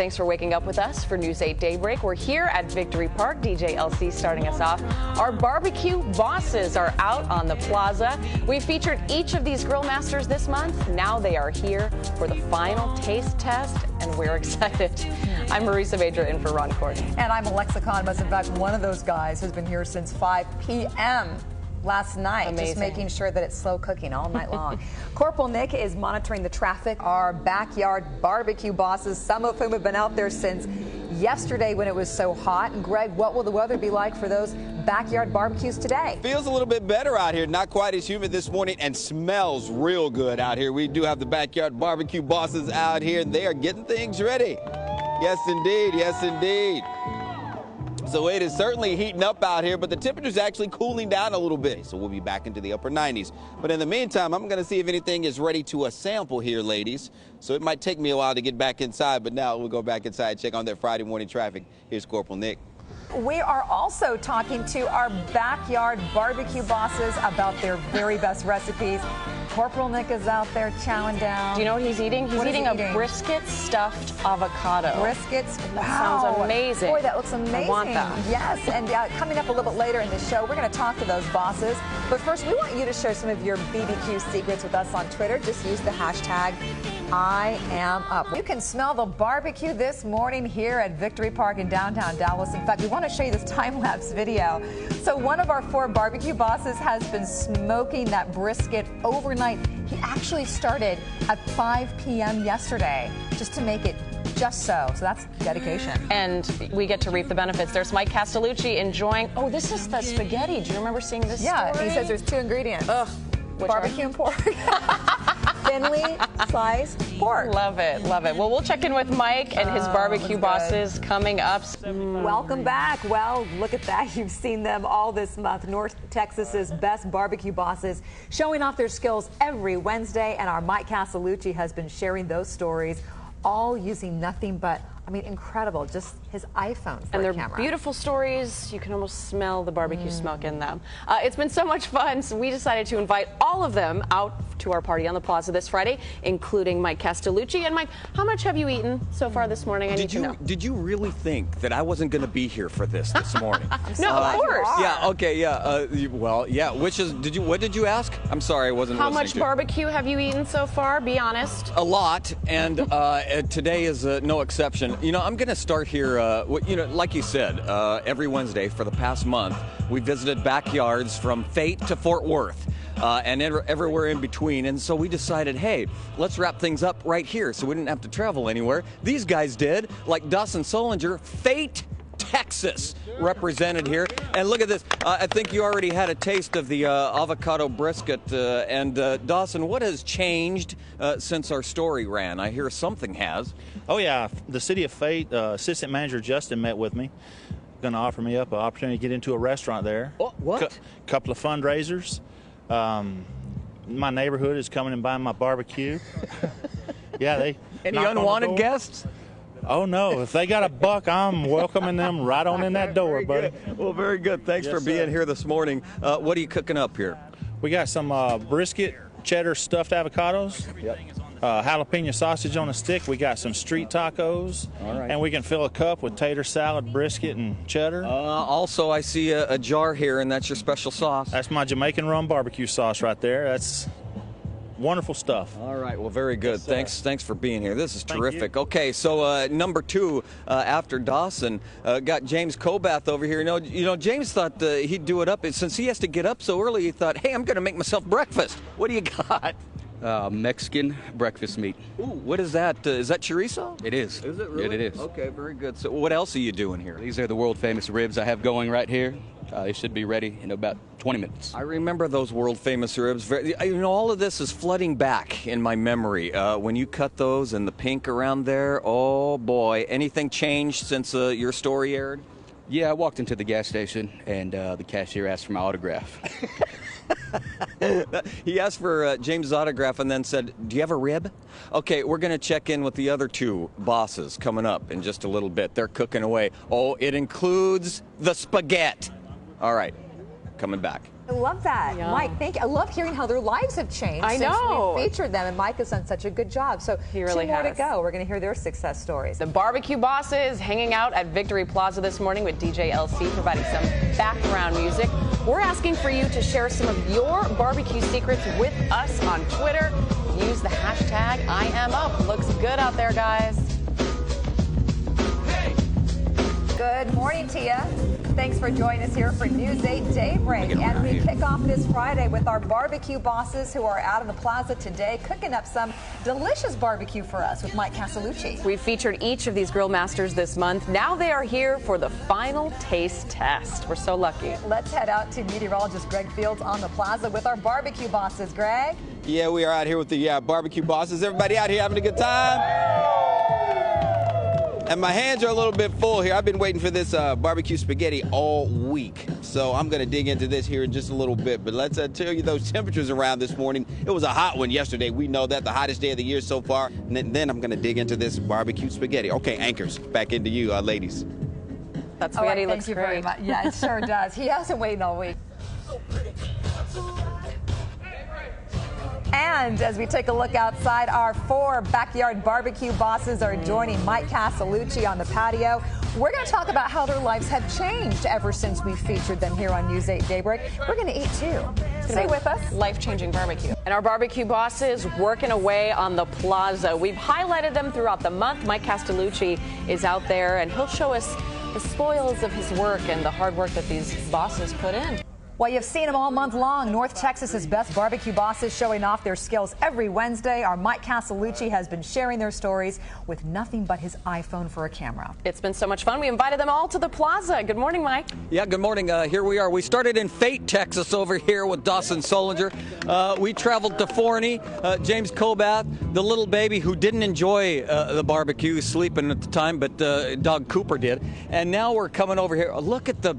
Thanks for waking up with us for News 8 Daybreak. We're here at Victory Park. DJ LC starting us off. Our barbecue bosses are out on the plaza. We featured each of these grill masters this month. Now they are here for the final taste test, and we're excited. I'm Marisa Vedra in for Ron Courtney. And I'm Alexa Conbus. In fact, one of those guys has been here since 5 p.m. last night. Amazing. Just making sure that it's slow cooking all night long. Corporal Nick is monitoring the traffic. Our backyard barbecue bosses, some of whom have been out there since yesterday when it was so hot. And Greg, what will the weather be like for those backyard barbecues today? Feels a little bit better out here. Not quite as humid this morning and smells real good out here. We do have the backyard barbecue bosses out here, and they are getting things ready. Yes, indeed. Yes, indeed. So it is certainly heating up out here, but the temperature's actually cooling down a little bit. So we'll be back into the upper 90s. But in the meantime, I'm going to see if anything is ready to sample here, ladies. So it might take me a while to get back inside, but now we'll go back inside and check on that Friday morning traffic. Here's Corporal Nick. We are also talking to our backyard barbecue bosses about their very best recipes. Corporal Nick is out there chowing down. Do you know what he's eating? He's eating a brisket stuffed avocado. Briskets? Wow. Sounds amazing. Boy, that looks amazing. I want that. Yes, and coming up a little bit later in the show, we're going to talk to those bosses. But first, we want you to share some of your BBQ secrets with us on Twitter. Just use the hashtag #IamUp. You can smell the barbecue this morning here at Victory Park in downtown Dallas. In fact, we want to show you this time-lapse video. So one of our 4 barbecue bosses has been smoking that brisket overnight. He actually started at 5 p.m. yesterday just to make it just so. So that's dedication. And we get to reap the benefits. There's Mike Castellucci enjoying, oh, this is the spaghetti. Do you remember seeing this Yeah, story? he says there's 2 ingredients. Ugh. Barbecue and pork. Thinly sliced pork. Love it, love it. Well, we'll check in with Mike and his barbecue bosses coming up. Welcome back. Well, look at that. You've seen them all this month. North Texas's best barbecue bosses showing off their skills every Wednesday, and our Mike Castellucci has been sharing those stories, all using nothing but, I mean, incredible, just his iPhone for and a they're camera. beautiful stories. You can almost smell the barbecue smoke in them. It's been so much fun, so we decided to invite all of them out to our party on the plaza this Friday, including Mike Castellucci. And Mike, how much have you eaten so far this morning? I need to know. Did you really think that I wasn't going to be here for this morning? No, of course. Yeah. Okay. Yeah. Well. Yeah. Which is? What did you ask? I'm sorry, I wasn't. How much barbecue have you eaten so far? Be honest. A lot, and today is no exception. You know, I'm going to start here. You know, like you said, every Wednesday for the past month, we visited backyards from Fate to Fort Worth. And everywhere in between. And so we decided, hey, let's wrap things up right here so we didn't have to travel anywhere. These guys did, like Dawson Solinger, Fate, Texas, represented here. And look at this. I think you already had a taste of the avocado brisket. And Dawson, what has changed since our story ran? I hear something has. Oh, yeah. The City of Fate Assistant Manager Justin met with me. Going to offer me up an opportunity to get into a restaurant there. Oh, what? Couple of fundraisers. My neighborhood is coming and buying my barbecue. Yeah, they. Any unwanted guests? Oh no! If they got a buck, I'm welcoming them right on in that door, buddy. Well, very good. Thanks for being here this morning. What are you cooking up here? We got some brisket, cheddar stuffed avocados. Yep. Jalapeno sausage on a stick. We got some street tacos. All right. And we can fill a cup with tater salad, brisket, and cheddar. Also, I see a jar here, and that's your special sauce. That's my Jamaican rum barbecue sauce right there. That's wonderful stuff. All right. Well, very good. Yes, Thanks for being here. This is terrific. you. Okay, so number 2 after Dawson, got James Kobath over here. You know, James thought he'd do it up. Since he has to get up so early, he thought, hey, I'm going to make myself breakfast. What do you got? Mexican breakfast meat. Ooh, what is that? Is that chorizo? It is. Is it really? It is. Okay, very good. So what else are you doing here? These are the world famous ribs I have going right here. They should be ready in about 20 minutes. I remember those world famous ribs. You know, all of this is flooding back in my memory. When you cut those and the pink around there, oh boy. Anything changed since your story aired? Yeah, I walked into the gas station and the cashier asked for my autograph. He asked for James' autograph and then said, do you have a rib? Okay, we're going to check in with the other 2 bosses coming up in just a little bit. They're cooking away. Oh, it includes the spaghetti. All right, coming back. I love that. Yeah. Mike, thank you. I love hearing how their lives have changed I since know. we featured them, and Mike has done such a good job. So He really two more to has. go. We're going to hear their success stories. The barbecue bosses hanging out at Victory Plaza this morning with DJ LC, providing some background music. We're asking for you to share some of your barbecue secrets with us on Twitter. Use the hashtag #IamUp. Looks good out there, guys. Good morning, Tia. Thanks for joining us here for News 8 Daybreak. And we kick off this Friday with our barbecue bosses who are out in the plaza today cooking up some delicious barbecue for us with Mike Castellucci. We've featured each of these grill masters this month. Now they are here for the final taste test. We're so lucky. Let's head out to meteorologist Greg Fields on the plaza with our barbecue bosses. Greg? Yeah, we are out here with the barbecue bosses. Everybody out here having a good time? And my hands are a little bit full here. I've been waiting for this barbecue spaghetti all week. So I'm going to dig into this here in just a little bit. But let's tell you those temperatures around this morning. It was a hot one yesterday. We know that, the hottest day of the year so far. And then I'm going to dig into this barbecue spaghetti. Okay, anchors, back into you, ladies. That All right, spaghetti looks thank you very great. much. Yeah, it sure does. He hasn't waited all week. And as we take a look outside, our 4 backyard barbecue bosses are joining Mike Castellucci on the patio. We're going to talk about how their lives have changed ever since we featured them here on News 8 Daybreak. We're going to eat too. Stay with us. Life-changing barbecue. And our barbecue bosses working away on the plaza. We've highlighted them throughout the month. Mike Castellucci is out there, and he'll show us the spoils of his work and the hard work that these bosses put in. Well, you've seen them all month long. North Texas's best barbecue bosses showing off their skills every Wednesday. Our Mike Castellucci has been sharing their stories with nothing but his iPhone for a camera. It's been so much fun. We invited them all to the plaza. Good morning, Mike. Yeah, good morning. Here we are. We started in Fate, Texas over here with Dawson Solinger. We traveled to Forney, James Cobath, the little baby who didn't enjoy the barbecue, sleeping at the time, but Doug Cooper did. And now we're coming over here. Look at the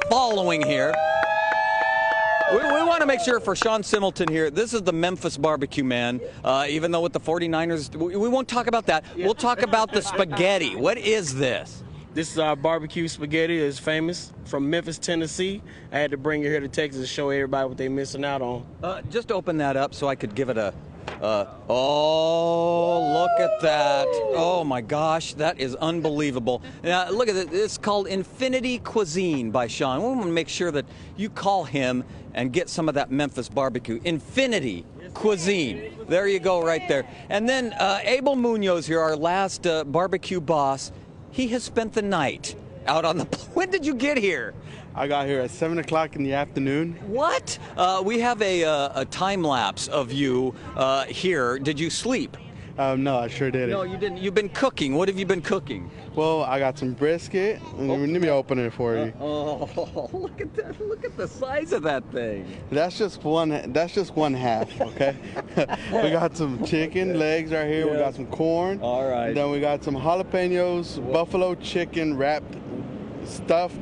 following here. We want to make sure for Sean Similton here, this is the Memphis barbecue man, even though with the 49ers, we won't talk about that. We'll talk about the spaghetti. What is this? This is our barbecue spaghetti. It's famous from Memphis, Tennessee. I had to bring it here to Texas to show everybody what they're missing out on. Just open that up so I could give it a... oh, look at that. Oh, my gosh. That is unbelievable. Now, look at it. It's called Infinity Cuisine by Sean. We want to make sure that you call him and get some of that Memphis barbecue. Infinity Cuisine. There you go right there. And then Abel Munoz here, our last barbecue boss. He has spent the night out on the... When did you get here? I got here at 7 o'clock in the afternoon. What? We have a time lapse of you here. Did you sleep? No, I sure didn't. No, you didn't. You've been cooking. What have you been cooking? Well, I got some brisket. Let me open it for you. Oh, look at that! Look at the size of that thing. That's just one half. Okay. We got some chicken legs right here. Yeah. We got some corn. All right. Then we got some jalapenos, buffalo chicken stuffed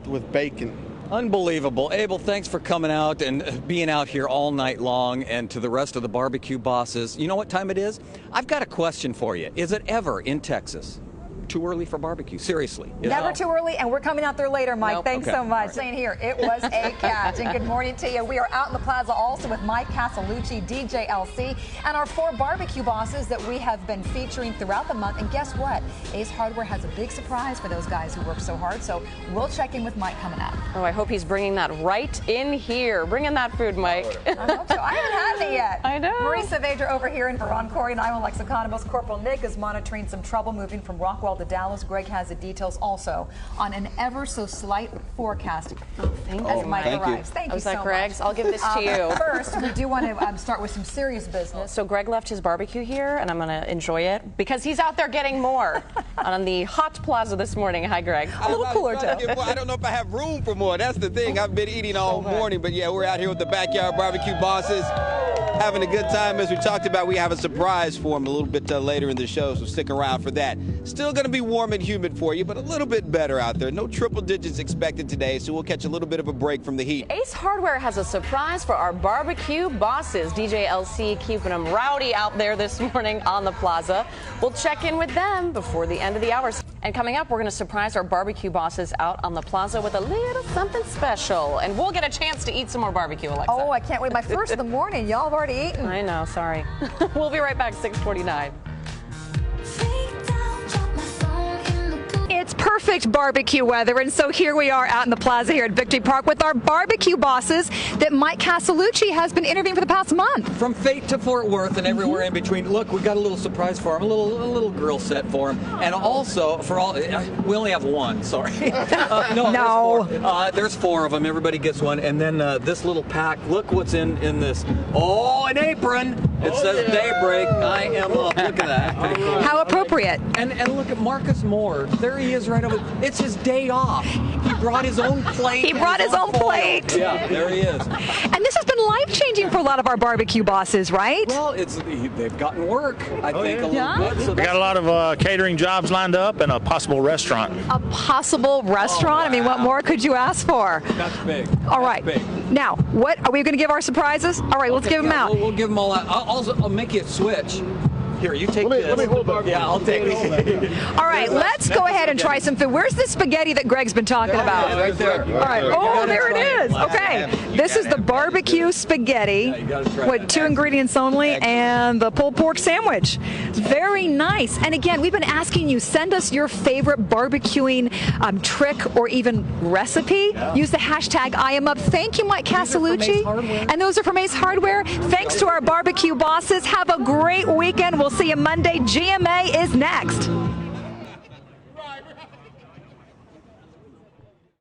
with bacon. Unbelievable. Abel, thanks for coming out and being out here all night long, and to the rest of the barbecue bosses. You know what time it is? I've got a question for you. Is it ever in Texas too early for barbecue? Seriously. Never too early, and we're coming out there later, Mike. Nope. Thanks Okay. so much. Saying here, it was a catch. And good morning to you. We are out in the plaza also with Mike Castellucci, DJ LC, and our 4 barbecue bosses that we have been featuring throughout the month. And guess what? Ace Hardware has a big surprise for those guys who work so hard. So we'll check in with Mike coming up. Oh, I hope he's bringing that right in here. Bring in that food, Mike. I hope so. I haven't had it yet. I know. Marisa Vader over here in Veron Corey and I'm Lexiconomist. Corporal Nick is monitoring some trouble moving from Rockwell to Dallas. Greg has the details also on an ever so slight forecast as Mike thank you. arrives. Thank you Was so that Greg's? much. I'll give this to you. First, we do want to start with some serious business. So Greg left his barbecue here, and I'm going to enjoy it because he's out there getting more on the hot plaza this morning. Hi, Greg. A little cooler, too. I don't know if I have room for more. That's the thing. I've been eating all morning, but yeah, we're out here with the backyard barbecue bosses. having a good time. As we talked about, we have a surprise for him a little bit later in the show, so stick around for that. Still going to be warm and humid for you, but a little bit better out there. No triple digits expected today, so we'll catch a little bit of a break from the heat. Ace Hardware has a surprise for our barbecue bosses. DJ LC keeping them rowdy out there this morning on the plaza. We'll check in with them before the end of the hour. And coming up, we're going to surprise our barbecue bosses out on the plaza with a little something special. And we'll get a chance to eat some more barbecue, Alexa. Oh, I can't wait. My first of the morning. Y'all have already eaten. I know, sorry. We'll be right back, 6:49. It's perfect barbecue weather, and so here we are out in the plaza here at Victory Park with our barbecue bosses that Mike Castellucci has been interviewing for the past month. From Fate to Fort Worth and everywhere in between. Look, we got a little surprise for him, a little grill set for him, and also for all. We only have one. Sorry. No. There's four of them. Everybody gets one, and then this little pack. Look what's in this. Oh, an apron. It says Daybreak. I am up. Look at that. Pretty cool. How appropriate. And look at Marcus Moore. There he is right over. It's his day off. He brought his own plate. He brought his own plate. Yeah, there he is. And this has been life-changing for a lot of our barbecue bosses, right? Well, they've gotten work, I think, a little bit. So We got a lot of catering jobs lined up and a possible restaurant. A possible restaurant? I mean, what more could you ask for? That's big. All right. Big. Now, what are we going to give our surprises? All right, let's give them out. We'll give them all out. I'll make you a switch. Here, you take this. Let me hold that. Yeah, I'll take it. All right, let's go ahead and try some food. Where's the spaghetti that Greg's been talking about? Right there. All right. Oh, there it is. Okay. This is the barbecue spaghetti with 2 ingredients only and the pulled pork sandwich. Very nice. And again, we've been asking you, send us your favorite barbecuing trick or even recipe. Use the hashtag #IamUp. Thank you, Mike Castellucci. And those are from Ace Hardware. Thanks to our barbecue bosses. Have a great weekend. We'll see you Monday. GMA is next.